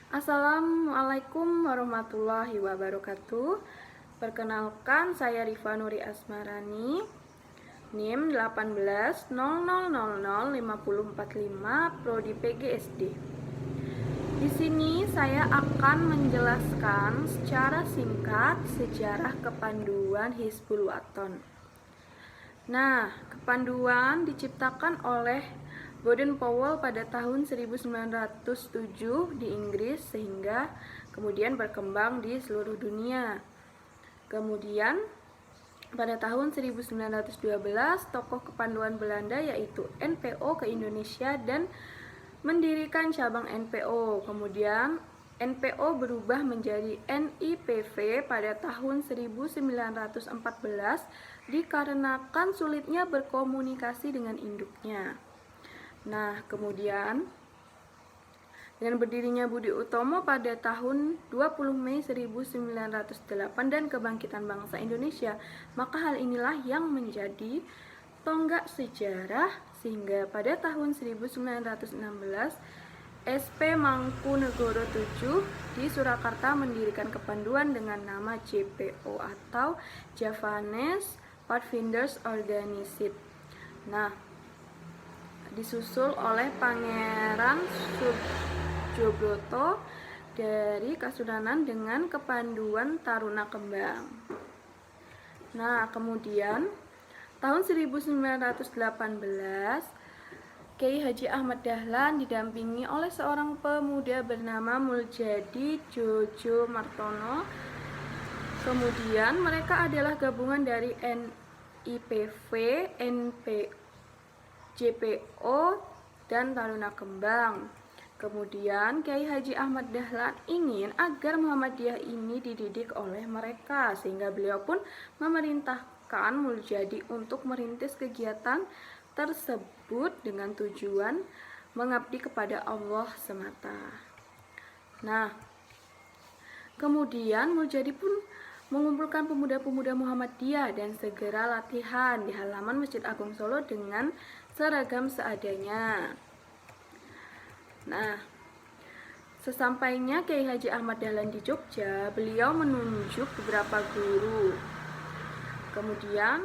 Assalamualaikum warahmatullahi wabarakatuh. Perkenalkan, saya Rifa Nuri Asmarani, NIM 1800005045, Prodi PGSD. Di sini saya akan menjelaskan secara singkat sejarah kepanduan Hizbul Wathan. Nah, kepanduan diciptakan oleh Baden-Powell pada tahun 1907 di Inggris sehingga kemudian berkembang di seluruh dunia. Kemudian pada tahun 1912 tokoh kepanduan Belanda yaitu NPO ke Indonesia dan mendirikan cabang NPO. Kemudian NPO berubah menjadi NIPV pada tahun 1914 dikarenakan sulitnya berkomunikasi dengan induknya. Nah, kemudian dengan berdirinya Budi Utomo pada tahun 20 Mei 1908 dan kebangkitan bangsa Indonesia, maka hal inilah yang menjadi tonggak sejarah sehingga pada tahun 1916 SP Mangkunegoro 7 di Surakarta mendirikan kepanduan dengan nama JPO atau Javanese Pathfinders Organization. Nah, disusul oleh Pangeran Surbjobrото dari Kasunanan dengan kepanduan Taruna Kembang. Nah, kemudian tahun 1918 Kiai Haji Ahmad Dahlan didampingi oleh seorang pemuda bernama Muljadi Jojo Martono. Kemudian mereka adalah gabungan dari NIPV, JPO, dan Taruna Kembang. Kemudian Kiai Haji Ahmad Dahlan ingin agar Muhammadiyah ini dididik oleh mereka sehingga beliau pun memerintahkan Muljadi untuk merintis kegiatan tersebut dengan tujuan mengabdi kepada Allah semata. Nah, kemudian Muljadi pun mengumpulkan pemuda-pemuda Muhammadiyah dan segera latihan di halaman Masjid Agung Solo dengan seragam seadanya. Nah, sesampainya Kiai Haji Ahmad Dahlan di Jogja, beliau menunjuk beberapa guru. Kemudian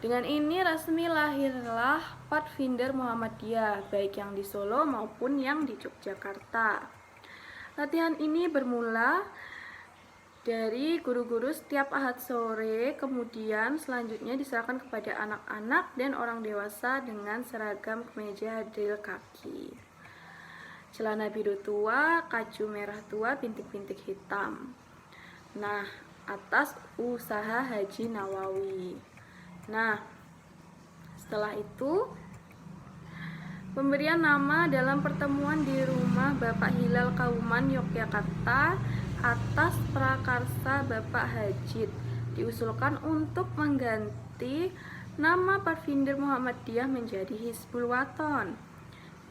dengan ini resmi lahirlah Pathfinder Muhammadiyah, baik yang di Solo maupun yang di Yogyakarta. Latihan ini bermula dari guru-guru setiap Ahad sore, kemudian selanjutnya diserahkan kepada anak-anak dan orang dewasa dengan seragam kemeja drill kaki, celana biru tua, kaju merah tua, bintik-bintik hitam. Nah, atas usaha Haji Nawawi. Nah, setelah itu pemberian nama dalam pertemuan di rumah Bapak Hilal Kauman Yogyakarta atas prakarsa Bapak Hajid diusulkan untuk mengganti nama Pathfinder Muhammadiyah menjadi Hizbul Wathan,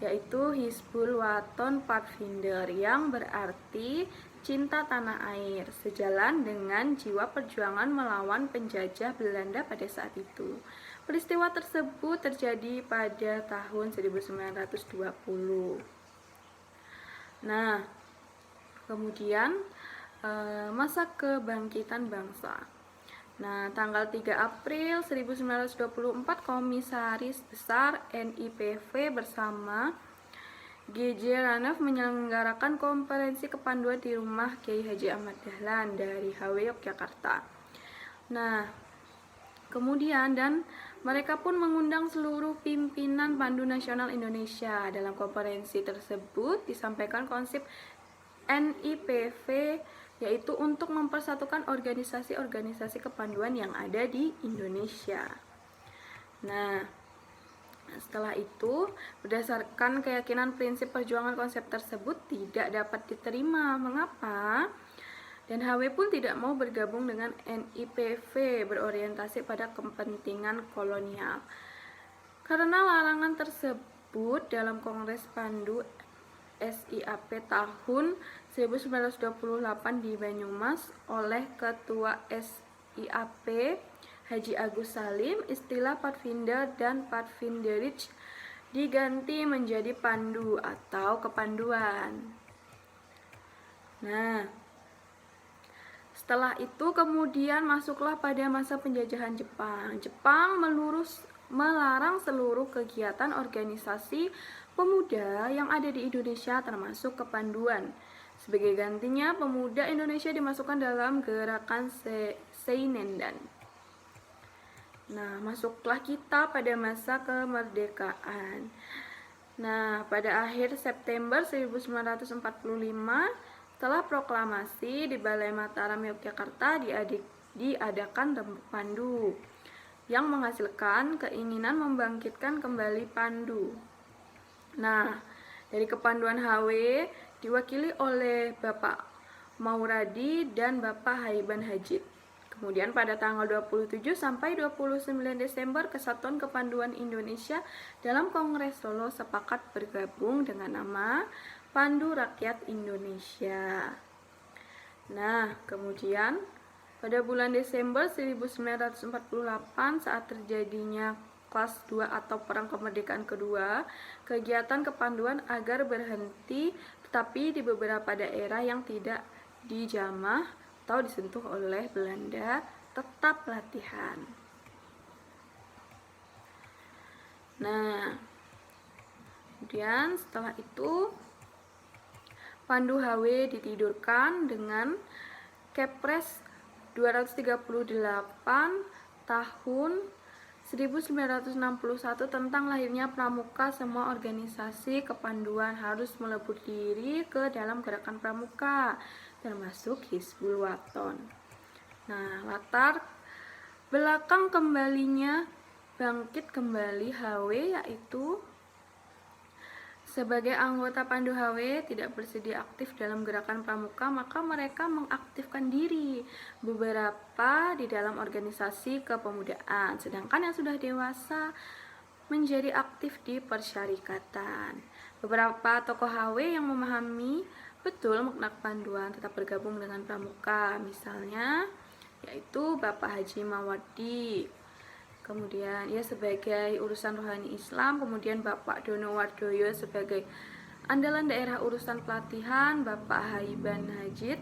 yaitu Hizbul Wathan Pathfinder yang berarti cinta tanah air, sejalan dengan jiwa perjuangan melawan penjajah Belanda pada saat itu. Peristiwa tersebut terjadi pada tahun 1920. Nah, kemudian masa kebangkitan bangsa. Nah, tanggal 3 April 1924 Komisaris Besar NIPV bersama GJ Ranaf menyelenggarakan konferensi kepanduan di rumah Kiai Haji Ahmad Dahlan dari HW Yogyakarta. Nah, kemudian dan mereka pun mengundang seluruh pimpinan Pandu Nasional Indonesia. Dalam konferensi tersebut disampaikan konsep NIPV, yaitu untuk mempersatukan organisasi-organisasi kepanduan yang ada di Indonesia. Nah, setelah itu, berdasarkan keyakinan prinsip perjuangan konsep tersebut tidak dapat diterima. Mengapa? Dan HW pun tidak mau bergabung dengan NIPV berorientasi pada kepentingan kolonial. Karena larangan tersebut dalam Kongres Pandu SIAP tahun 1928 di Banyumas oleh Ketua SIAP Haji Agus Salim, istilah Pathfinder dan Pathfinderij diganti menjadi Pandu atau kepanduan. Nah, setelah itu kemudian masuklah pada masa penjajahan Jepang. Jepang melarang seluruh kegiatan organisasi pemuda yang ada di Indonesia termasuk kepanduan. Sebagai gantinya, pemuda Indonesia dimasukkan dalam gerakan Seinendan. Nah, masuklah kita pada masa kemerdekaan. Nah, pada akhir September 1945, setelah proklamasi di Balai Mataram Yogyakarta diadakan Rembuk Pandu yang menghasilkan keinginan membangkitkan kembali Pandu. Nah, dari kepanduan HW diwakili oleh Bapak Mauradi dan Bapak Haiban Hajid. Kemudian pada tanggal 27 sampai 29 Desember Kesatuan Kepanduan Indonesia dalam Kongres Solo sepakat bergabung dengan nama Pandu Rakyat Indonesia. Nah, kemudian pada bulan Desember 1948 saat terjadinya kelas 2 atau Perang Kemerdekaan Kedua, kegiatan kepanduan agar berhenti, tetapi di beberapa daerah yang tidak dijamah atau disentuh oleh Belanda tetap latihan. Nah, kemudian setelah itu Pandu HW ditidurkan dengan Kepres 238 tahun 1961 tentang lahirnya pramuka. Semua organisasi kepanduan harus melebur diri ke dalam gerakan pramuka, termasuk Hizbul Waton. Nah, latar belakang kembalinya bangkit kembali HW yaitu sebagai anggota Pandu HW tidak bersedia aktif dalam gerakan pramuka, maka mereka mengaktifkan diri beberapa di dalam organisasi kepemudaan, sedangkan yang sudah dewasa menjadi aktif di persyarikatan. Beberapa tokoh HW yang memahami betul makna kepanduan tetap bergabung dengan pramuka, misalnya yaitu Bapak Haji Mawardi, kemudian ia sebagai urusan rohani Islam, kemudian Bapak Dono Wardoyo sebagai andalan daerah urusan pelatihan, Bapak Haiban Hajid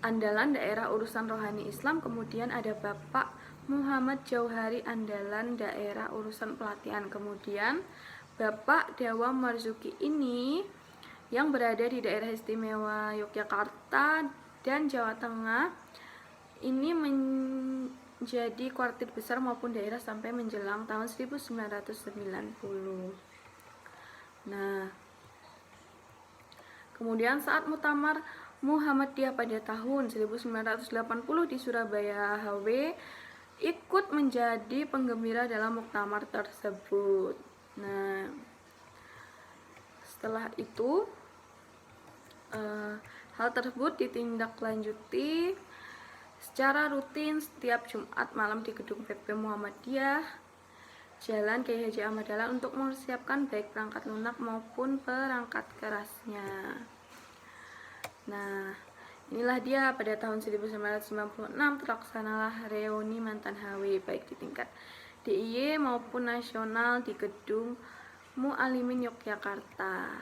andalan daerah urusan rohani Islam, kemudian ada Bapak Muhammad Jauhari andalan daerah urusan pelatihan, kemudian Bapak Dawa Marzuki ini yang berada di daerah istimewa Yogyakarta dan Jawa Tengah ini menjadi kuartir besar maupun daerah sampai menjelang tahun 1990. Nah, kemudian saat Muktamar Muhammadiyah pada tahun 1980 di Surabaya, HW ikut menjadi penggembira dalam muktamar tersebut. Nah, setelah itu hal tersebut ditindaklanjuti secara rutin setiap Jumat malam di gedung PP Muhammadiyah Jalan Kiai Haji Ahmad Dahlan untuk mempersiapkan baik perangkat lunak maupun perangkat kerasnya. Nah, inilah dia pada tahun 1996 terlaksanalah reuni mantan HW baik di tingkat DIY maupun nasional di gedung Mualimin Yogyakarta.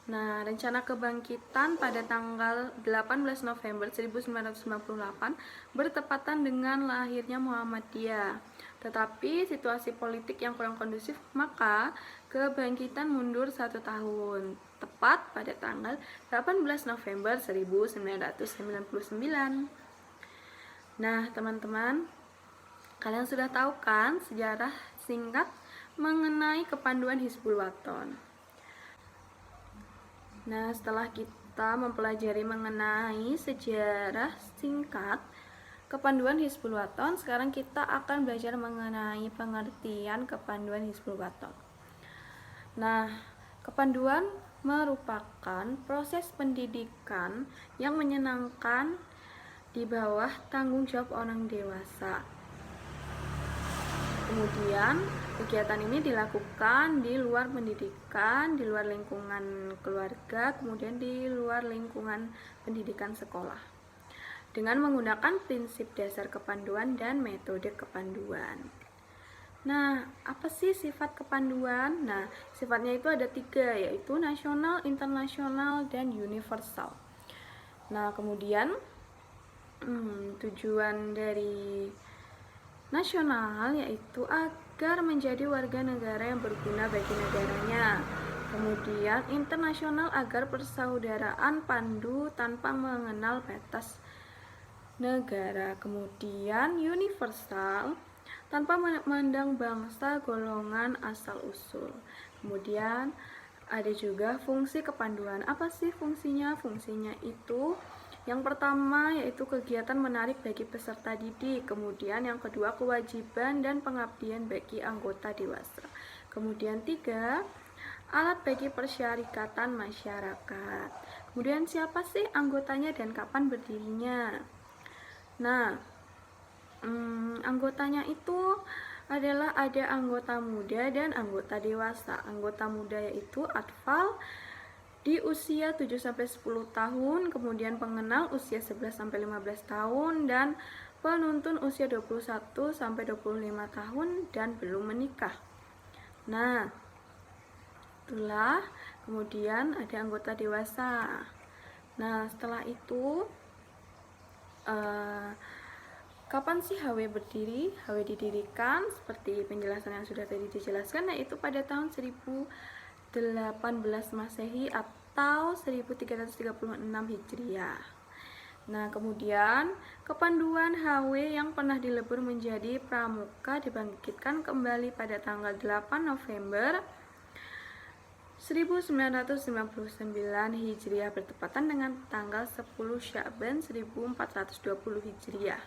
Nah, rencana kebangkitan pada tanggal 18 November 1998 bertepatan dengan lahirnya Muhammadiyah. Tetapi situasi politik yang kurang kondusif, maka kebangkitan mundur 1 tahun, tepat pada tanggal 18 November 1999. Nah, teman-teman, kalian sudah tahu kan sejarah singkat mengenai kepanduan Hizbul Waton. Nah, setelah kita mempelajari mengenai sejarah singkat kepanduan Hizbul Waton, sekarang kita akan belajar mengenai pengertian kepanduan Hizbul Waton. Nah, kepanduan merupakan proses pendidikan yang menyenangkan di bawah tanggung jawab orang dewasa. Kemudian kegiatan ini dilakukan di luar pendidikan, di luar lingkungan keluarga, kemudian di luar lingkungan pendidikan sekolah, dengan menggunakan prinsip dasar kepanduan dan metode kepanduan. Nah, apa sih sifat kepanduan? Nah, sifatnya itu ada 3, yaitu nasional, internasional, dan universal. Nah, kemudian tujuan dari nasional yaitu agar menjadi warga negara yang berguna bagi negaranya. Kemudian internasional agar persaudaraan pandu tanpa mengenal batas negara. Kemudian universal tanpa memandang bangsa, golongan, asal usul. Kemudian ada juga fungsi kepanduan. Apa sih fungsinya? Fungsinya itu yang pertama yaitu kegiatan menarik bagi peserta didik. Kemudian yang kedua kewajiban dan pengabdian bagi anggota dewasa. Kemudian 3, alat bagi persyarikatan masyarakat. Kemudian siapa sih anggotanya dan kapan berdirinya? Nah, anggotanya itu adalah ada anggota muda dan anggota dewasa. Anggota muda yaitu atfal di usia 7-10 tahun, kemudian pengenal usia 11-15 tahun, dan penuntun usia 21-25 tahun dan belum menikah. Nah, itulah. Kemudian ada anggota dewasa. Nah, setelah itu kapan sih HW berdiri? HW didirikan seperti penjelasan yang sudah tadi dijelaskan, yaitu pada tahun 1018 Masehi atau 1336 Hijriah. Nah, kemudian kepanduan HW yang pernah dilebur menjadi pramuka dibangkitkan kembali pada tanggal 8 November 1999 Hijriah bertepatan dengan tanggal 10 Sya'ban 1420 Hijriah.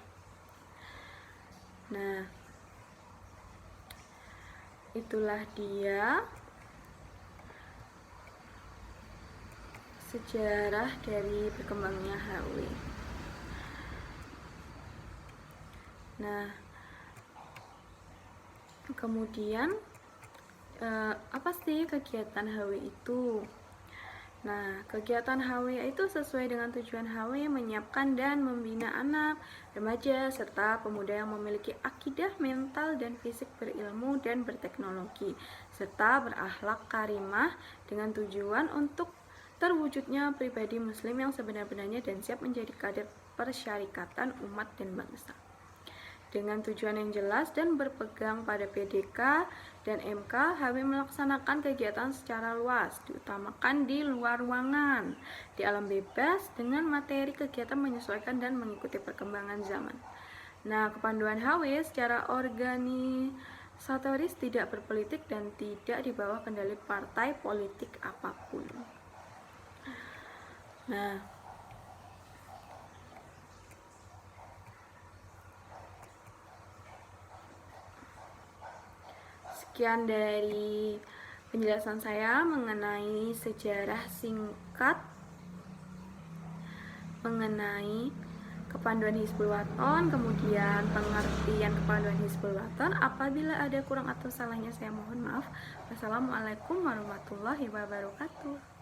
Nah, itulah dia sejarah dari berkembangnya HW. Nah, kemudian apa sih kegiatan HW itu? Nah, kegiatan HW itu sesuai dengan tujuan HW menyiapkan dan membina anak, remaja, serta pemuda yang memiliki akidah mental dan fisik berilmu dan berteknologi, serta berakhlak karimah dengan tujuan untuk terwujudnya pribadi muslim yang sebenar-benarnya dan siap menjadi kader persyarikatan umat dan bangsa. Dengan tujuan yang jelas dan berpegang pada PDK dan MK, HW melaksanakan kegiatan secara luas, diutamakan di luar ruangan, di alam bebas, dengan materi kegiatan menyesuaikan dan mengikuti perkembangan zaman. Nah, kepanduan HW secara organisatoris tidak berpolitik dan tidak di bawah kendali partai politik apapun. Nah, sekian dari penjelasan saya mengenai sejarah singkat mengenai kepanduan Hizbul Wathon, kemudian pengertian kepanduan Hizbul Wathon. Apabila ada kurang atau salahnya saya mohon maaf. Wassalamualaikum warahmatullahi wabarakatuh.